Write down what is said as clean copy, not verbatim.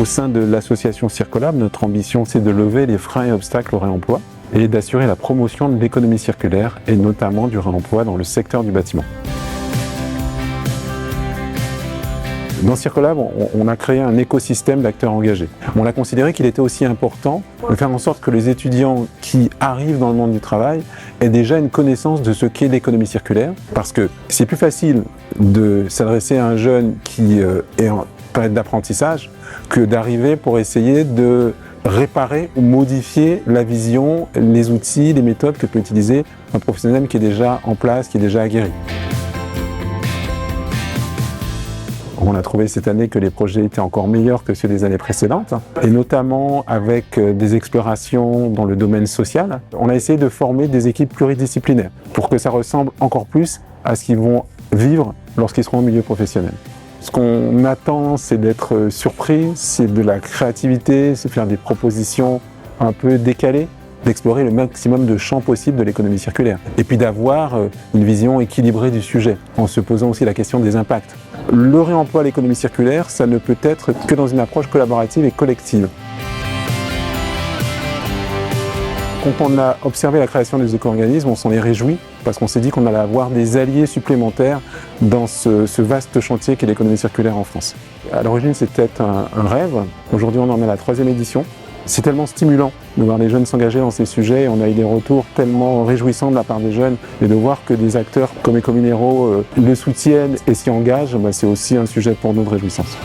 Au sein de l'association Circolab, notre ambition, c'est de lever les freins et obstacles au réemploi et d'assurer la promotion de l'économie circulaire et notamment du réemploi dans le secteur du bâtiment. Dans Circolab, on a créé un écosystème d'acteurs engagés. On a considéré qu'il était aussi important de faire en sorte que les étudiants qui arrivent dans le monde du travail aient déjà une connaissance de ce qu'est l'économie circulaire, parce que c'est plus facile de s'adresser à un jeune qui est en période d'apprentissage que d'arriver pour essayer de réparer ou modifier la vision, les outils, les méthodes que peut utiliser un professionnel qui est déjà en place, qui est déjà aguerri. On a trouvé cette année que les projets étaient encore meilleurs que ceux des années précédentes, et notamment avec des explorations dans le domaine social. On a essayé de former des équipes pluridisciplinaires pour que ça ressemble encore plus à ce qu'ils vont vivre lorsqu'ils seront au milieu professionnel. Ce qu'on attend, c'est d'être surpris, c'est de la créativité, c'est faire des propositions un peu décalées, d'explorer le maximum de champs possibles de l'économie circulaire. Et puis d'avoir une vision équilibrée du sujet, en se posant aussi la question des impacts. Le réemploi à l'économie circulaire, ça ne peut être que dans une approche collaborative et collective. Quand on a observé la création des éco-organismes, on s'en est réjoui parce qu'on s'est dit qu'on allait avoir des alliés supplémentaires dans ce vaste chantier qu'est l'économie circulaire en France. À l'origine, c'était un rêve. Aujourd'hui, on en est à la 3e édition. C'est tellement stimulant de voir les jeunes s'engager dans ces sujets. On a eu des retours tellement réjouissants de la part des jeunes, et de voir que des acteurs comme Ecominero le soutiennent et s'y engagent, c'est aussi un sujet pour nous de réjouissance.